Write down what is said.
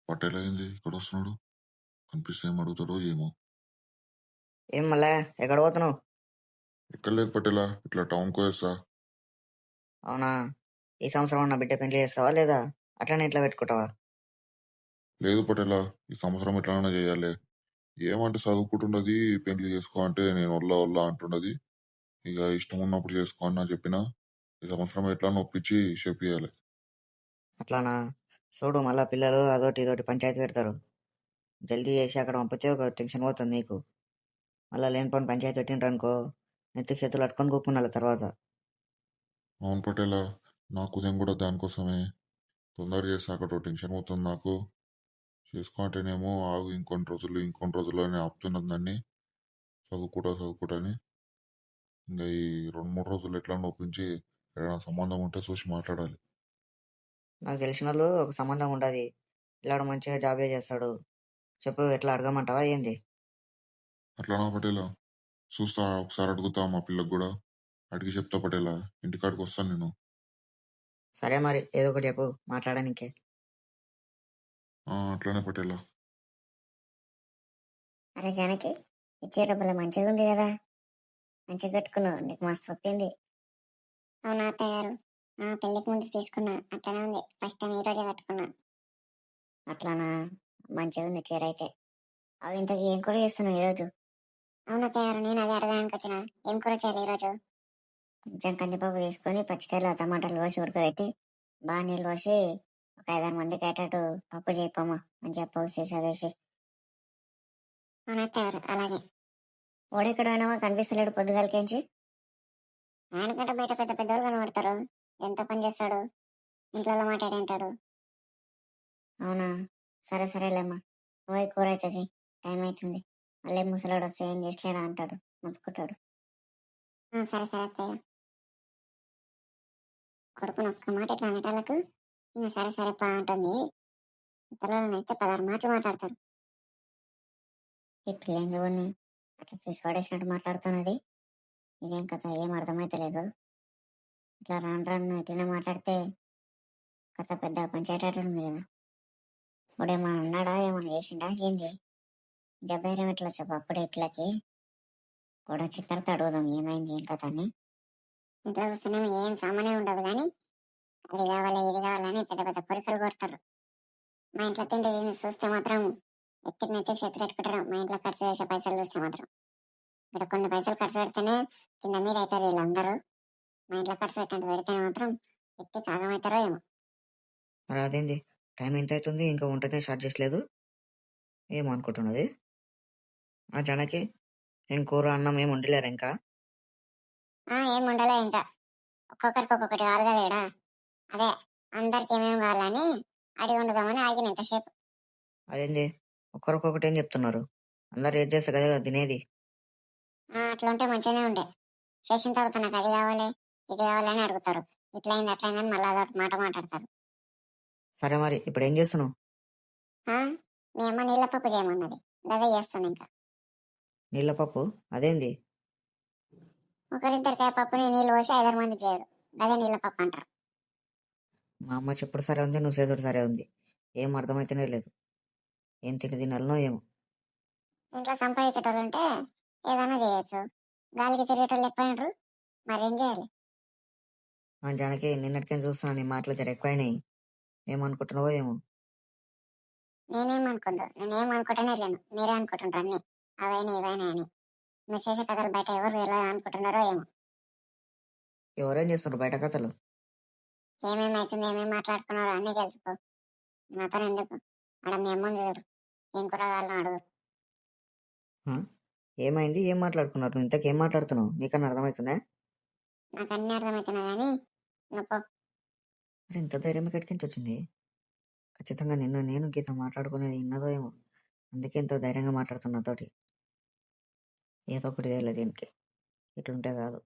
పటేల్ అయింది ఇక్కడ వస్తున్నాడు. కనిపిస్తే ఏం అడుగుతాడో ఏమో. ఏం మళ్ళా ఎక్కడ పోతున్నావు? ఎక్కడ లేదు పటేలా, ఇట్లా టౌన్కి వేస్తా. అవునా, ఈ సంవత్సరం నా బిడ్డ పెళ్లి చేస్తావా లేదా అట్లనే ఇట్లా పెట్టుకుంటావా? లేదు పటేలా, ఈ సంవత్సరం ఎట్లైనా చేయాలి. ఏమంటే చదువుకుంటున్నది, పెళ్లి చేసుకో అంటే నేను వల్ల అంటున్నది. ఇక ఇష్టం ఉన్నప్పుడు చేసుకో అని చెప్పిన. ఈ సంవత్సరం ఎట్లా ఒప్పించి చెప్పియాలి. అట్లానా? చూడు, మళ్ళా పిల్లలు అదోటి ఇదోటి పంచాయతీ పెడతారు. జల్దీ చేసి అక్కడ పంపితే ఒక టెన్షన్ పోతుంది నీకు. మళ్ళీ లేనిపోని పంచాయతీ పెట్టిండ్రు అనుకో, నెత్తి చేతులు అట్టుకొని కూకున్నాల తర్వాత. అవును పటేలా, నాకు ఉదయం కూడా దానికోసమే తొందరగా చేస్తా. అక్కడ టెన్షన్ అవుతుంది నాకు. చేసుకో అంటేనేమో ఆగు ఇంకొన్ని రోజులు అని ఆపుతున్నది దాన్ని. చదువుకుంటా అని. ఇంకా ఈ 2-3 రోజులు ఎట్లా ఒప్పించి ఏదైనా సంబంధం ఉంటే చూసి మాట్లాడాలి. నాకు తెలిసిన వాళ్ళు ఒక సంబంధం ఉండదు, పిల్లాడు మంచిగా జాబే చేస్తాడు. చెప్పు, ఎట్లా అడగమంటావా ఏంది? అట్లానా పటేలా, చూస్తా, ఒకసారి అడుగుతా మా పిల్లకు కూడా. అడిగి చెప్తా పటేలా, ఇంటికాడికి వస్తాను నేను. సరే మరి, ఏదో ఒకటి చెప్పు మాట్లాడడానికే. అట్లానే పటేలా. అరే జానకి, ఈ చీర భలే మంచిగా ఉంది కదా, మంచిగా కట్టుకున్నావు, నీకు మస్తు ఒప్పింది. అవునా అత్తయ్యారు, పెళ్లికి ముందు తీసుకున్నా, అట్లనే ఉంది. ఫస్ట్ టైం ఈ రోజే కట్టుకున్నా. అట్లానా, మంచిగా ఉంది చీర అయితే. అవి ఇంతకు ఏం కూర చేస్తున్నావు ఈరోజు? అవునా అత్తయ్యారు, నేను అదే అడగడానికి వచ్చిన. ఏం కూర చేయాలి ఈరోజు? కొంచెం కందిపప్పు తీసుకొని పచ్చికాయలు టమాటాలు కోసి ఉడకబెట్టి బాగా నీళ్ళు పోసి ఒక 5-6 మందికి అయ్యేటట్టు పప్పు చేయమ్మా, మంచిగా పోసి చదివేసి. అవునా అత్తయ్యారు, అలాగే. ఓడెక్కడ పోయినావా, కనిపిస్తలేడు పొద్దుగాలకేంచి. ఆయనకంటే బయట పెద్ద పెద్దవాళ్ళు కనబడతారు, ఎంత పని చేస్తాడు, ఇంట్లో మాట్లాడంటాడు. అవునా, సరే సరేలేమ్మా, నువ్వు కూర అవుతుంది, టైం అవుతుంది. మళ్ళీ ముసలాడు వస్తే ఏం చేసలేడా అంటాడు, మొత్తుకుంటాడు. సరే సరే అత్తయ్య. కొడుకుని ఒక్క మాట ఇట్లా అనటాలకు ఇంకా సరే సరే పా అంటుంది. ఇతరులనైతే 16 మాటలు మాట్లాడతారు. ఈ పిల్లందుని అట్లా తీసుకోడేసినట్టు మాట్లాడుతున్నది. ఇదేం కథ, ఏం అర్థమైతలేదు. ఇట్లా రాను ఇట్లనే మాట్లాడితే కథ పెద్ద పంచాయతీ ఉంది కదా. వాడేమన్నా అన్నాడా, ఏమన్నా చేసిండా ఏంది? జబ్బైరం ఎట్లా చెప్పు అప్పుడే ఇట్లకి కూడా చిత్తరత అడుగుదాం ఏమైంది ఏం కథ అని. ఇంట్లో చూస్తున్నాం ఏం సామానే ఉండదు కానీ అది కావాలి ఇది కావాలని పెద్ద పెద్ద కోరికలు కొడతారు. మా ఇంట్లో తిండి దీన్ని చూస్తే మాత్రం నెత్తికి చేతులు పెట్టుకుంటారు. మా ఇంట్లో ఖర్చు చేసే పైసలు చూస్తే మాత్రం ఇక్కడ కొన్ని పైసలు ఖర్చు పెడితేనే కింద మీద అవుతారు వీళ్ళందరూ. మా ఇంట్లో ఖర్చు పెట్టండి పెడితేనే మాత్రం ఎట్టి కాగమవుతారో ఏమో. మరి అదేంది, టైం ఎంత అవుతుంది ఇంకా ఉంటేనే స్టార్ట్ చేసలేదు? ఏమనుకుంటున్నది ఆ జానకి? నేను కూర అన్నం ఏం వండలేరు ఇంకా? ఏం ఉండలే ఇంకా, ఒక్కొక్కరికి ఒక్కొక్కటి కావాలి కదా ఈడ. అదే అందరికి ఏమేమి కావాలని అడిగి వండుదామని ఆగిన ఇంతసేపు. అదేంది, ఒక్కరికొకటి ఏం చెప్తున్నారు? అందరు ఏం చేస్తే కదా తినేది. అట్లుంటే మంచిగానే ఉండే. చేసిన తర్వాత నాకు అది కావాలి ఇది కావాలని అడుగుతారు. ఇట్లయింది అట్లయిందని మళ్ళీ అదొకటి మాట మాట్లాడతారు. సరే మరి ఇప్పుడు ఏం చేస్తున్నావు? మీ అమ్మ నీళ్ళ పప్పు చేయమన్నది, అదే చేస్తాను ఇంకా. నీళ్ళ పప్పు? అదేంది? ఒకరిద్దరికాయ పప్పుని నీళ్ళు పోసి 5-6 మందికి చేయడు, అదే నీళ్ళ పప్పు అంటారు. మా అమ్మ చెప్పుడు సరే ఉంది, నువ్వు చేతుడు సరే ఉంది, ఏం అర్థమైతేనే లేదు. ఏం తిండి తినాలనో ఏమో. ఇంట్లో సంపాదించేటోళ్ళు ఉంటే ఏదైనా చేయొచ్చు, గాలికి తిరిగేటోళ్ళు ఎక్కువైనరు, మరేం చేయాలి. జానకి, నిన్నటికేం చూస్తున్నా నీ మాటలు జర ఎక్కువైనాయి. ఏమనుకుంటున్నావో ఏమో. నేనేమనుకుందో, నేనేమనుకుంటానే లేను, మీరే అనుకుంటుంటారు అన్ని అవైనా ఇవైనా అని. మీరు చేసే కథలు బయట ఎవరు తెలియదు అనుకుంటున్నారో ఏమో. ఎవరేం చేస్తున్నారు బయట కథలు? ఏమేమైతుంది ఏమేమి మాట్లాడుకున్నారో అన్నీ తెలుసుకో, నాతో ఎందుకు. ఆడ మీ అమ్మని చూడు, ఏం కూరగాయలను అడుగు. ఏమైంది, ఏం మాట్లాడుకున్నారు? నువ్వు ఇంతకేం మాట్లాడుతున్నావు, నీకన్నా అర్థమవుతుందా? నాకు అన్ని అర్థమవుతున్నా కానీ నువ్వు. అరే, ఇంత ధైర్యం ఎక్కడికి వచ్చింది? ఖచ్చితంగా నేను గీత మాట్లాడుకునేది విన్నదో ఏమో, అందుకే ఎంతో ధైర్యంగా మాట్లాడుతున్నా తోటి. ఏదో ఒకటి చేయలేదు దీనికి, ఇట్లుంటే కాదు.